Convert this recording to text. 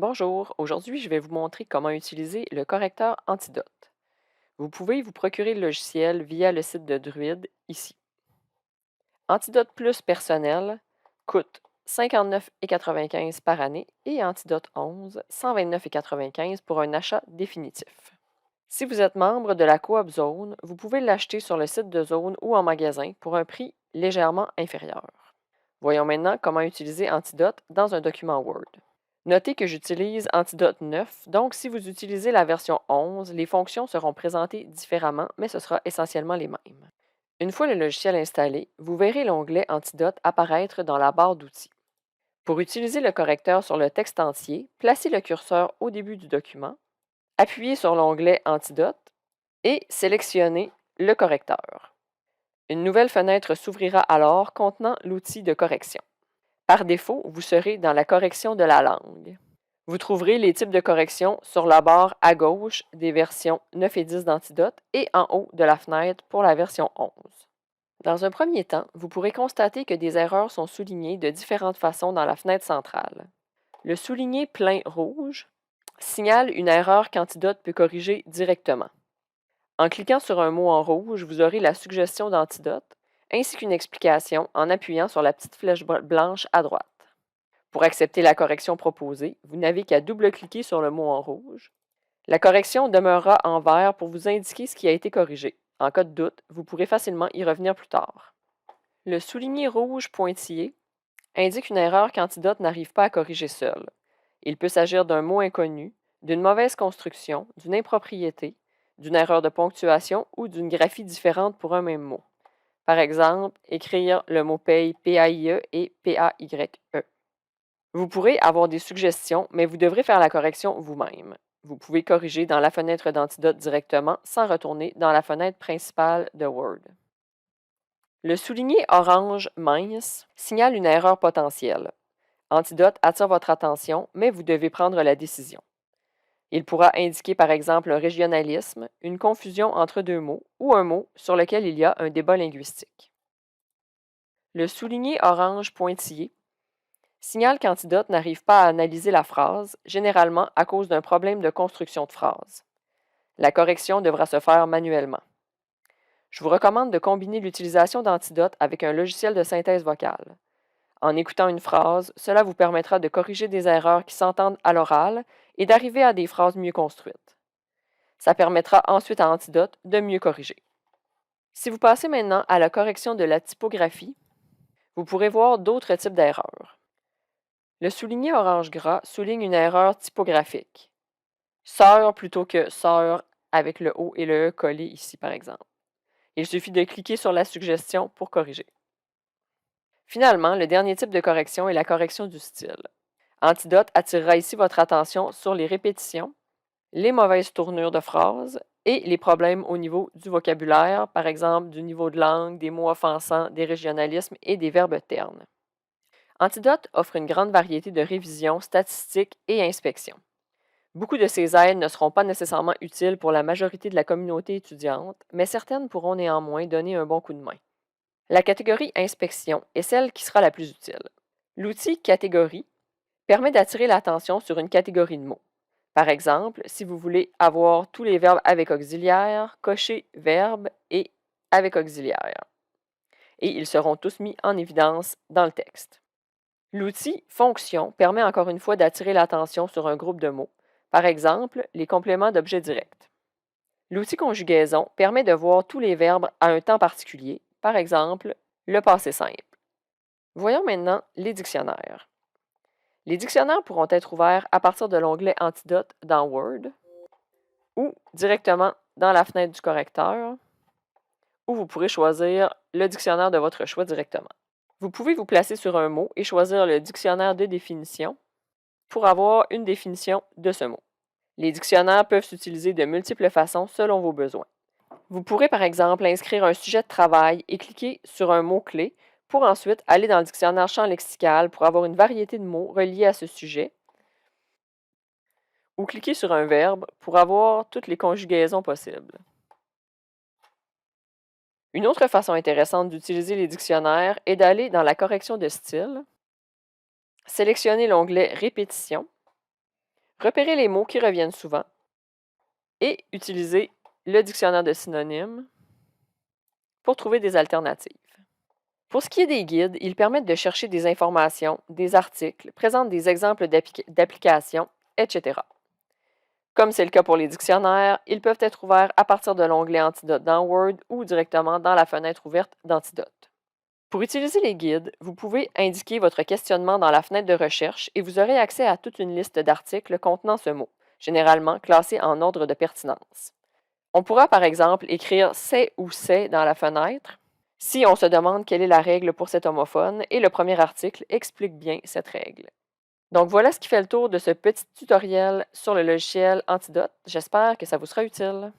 Bonjour, aujourd'hui je vais vous montrer comment utiliser le correcteur Antidote. Vous pouvez vous procurer le logiciel via le site de Druid ici. Antidote Plus personnel coûte 59,95 par année et Antidote 11, 129,95 pour un achat définitif. Si vous êtes membre de la Coop Zone, vous pouvez l'acheter sur le site de Zone ou en magasin pour un prix légèrement inférieur. Voyons maintenant comment utiliser Antidote dans un document Word. Notez que j'utilise Antidote 9, donc si vous utilisez la version 11, les fonctions seront présentées différemment, mais ce sera essentiellement les mêmes. Une fois le logiciel installé, vous verrez l'onglet Antidote apparaître dans la barre d'outils. Pour utiliser le correcteur sur le texte entier, placez le curseur au début du document, appuyez sur l'onglet Antidote et sélectionnez le correcteur. Une nouvelle fenêtre s'ouvrira alors contenant l'outil de correction. Par défaut, vous serez dans la correction de la langue. Vous trouverez les types de correction sur la barre à gauche des versions 9 et 10 d'Antidote et en haut de la fenêtre pour la version 11. Dans un premier temps, vous pourrez constater que des erreurs sont soulignées de différentes façons dans la fenêtre centrale. Le souligné plein rouge signale une erreur qu'Antidote peut corriger directement. En cliquant sur un mot en rouge, vous aurez la suggestion d'Antidote ainsi qu'une explication en appuyant sur la petite flèche blanche à droite. Pour accepter la correction proposée, vous n'avez qu'à double-cliquer sur le mot en rouge. La correction demeurera en vert pour vous indiquer ce qui a été corrigé. En cas de doute, vous pourrez facilement y revenir plus tard. Le souligné rouge pointillé indique une erreur qu'Antidote n'arrive pas à corriger seul. Il peut s'agir d'un mot inconnu, d'une mauvaise construction, d'une impropriété, d'une erreur de ponctuation ou d'une graphie différente pour un même mot. Par exemple, écrire le mot paye P-A-I-E et P-A-Y-E. Vous pourrez avoir des suggestions, mais vous devrez faire la correction vous-même. Vous pouvez corriger dans la fenêtre d'Antidote directement sans retourner dans la fenêtre principale de Word. Le souligné orange mince signale une erreur potentielle. Antidote attire votre attention, mais vous devez prendre la décision. Il pourra indiquer par exemple un régionalisme, une confusion entre deux mots ou un mot sur lequel il y a un débat linguistique. Le souligné orange pointillé signale qu'Antidote n'arrive pas à analyser la phrase, généralement à cause d'un problème de construction de phrase. La correction devra se faire manuellement. Je vous recommande de combiner l'utilisation d'Antidote avec un logiciel de synthèse vocale. En écoutant une phrase, cela vous permettra de corriger des erreurs qui s'entendent à l'oral et d'arriver à des phrases mieux construites. Ça permettra ensuite à Antidote de mieux corriger. Si vous passez maintenant à la correction de la typographie, vous pourrez voir d'autres types d'erreurs. Le souligné orange gras souligne une erreur typographique. Sœur plutôt que sœur avec le O et le E collés ici, par exemple. Il suffit de cliquer sur la suggestion pour corriger. Finalement, le dernier type de correction est la correction du style. Antidote attirera ici votre attention sur les répétitions, les mauvaises tournures de phrases et les problèmes au niveau du vocabulaire, par exemple du niveau de langue, des mots offensants, des régionalismes et des verbes ternes. Antidote offre une grande variété de révisions, statistiques et inspections. Beaucoup de ces aides ne seront pas nécessairement utiles pour la majorité de la communauté étudiante, mais certaines pourront néanmoins donner un bon coup de main. La catégorie Inspection est celle qui sera la plus utile. L'outil Catégorie permet d'attirer l'attention sur une catégorie de mots. Par exemple, si vous voulez avoir tous les verbes avec auxiliaire, cochez Verbe et avec auxiliaire. Et ils seront tous mis en évidence dans le texte. L'outil Fonction permet encore une fois d'attirer l'attention sur un groupe de mots. Par exemple, les compléments d'objets directs. L'outil Conjugaison permet de voir tous les verbes à un temps particulier, par exemple, le passé simple. Voyons maintenant les dictionnaires. Les dictionnaires pourront être ouverts à partir de l'onglet Antidote dans Word ou directement dans la fenêtre du correcteur, où vous pourrez choisir le dictionnaire de votre choix directement. Vous pouvez vous placer sur un mot et choisir le dictionnaire de définition pour avoir une définition de ce mot. Les dictionnaires peuvent s'utiliser de multiples façons selon vos besoins. Vous pourrez par exemple inscrire un sujet de travail et cliquer sur un mot-clé pour ensuite aller dans le dictionnaire champ lexical pour avoir une variété de mots reliés à ce sujet, ou cliquer sur un verbe pour avoir toutes les conjugaisons possibles. Une autre façon intéressante d'utiliser les dictionnaires est d'aller dans la correction de style, sélectionner l'onglet Répétition, Repérez les mots qui reviennent souvent et utilisez le dictionnaire de synonymes pour trouver des alternatives. Pour ce qui est des guides, ils permettent de chercher des informations, des articles, présentent des exemples d'applications, etc. Comme c'est le cas pour les dictionnaires, ils peuvent être ouverts à partir de l'onglet Antidote dans Word ou directement dans la fenêtre ouverte d'Antidote. Pour utiliser les guides, vous pouvez indiquer votre questionnement dans la fenêtre de recherche et vous aurez accès à toute une liste d'articles contenant ce mot, généralement classés en ordre de pertinence. On pourra par exemple écrire c'est ou c'est dans la fenêtre si on se demande quelle est la règle pour cet homophone et le premier article explique bien cette règle. Donc voilà ce qui fait le tour de ce petit tutoriel sur le logiciel Antidote. J'espère que ça vous sera utile.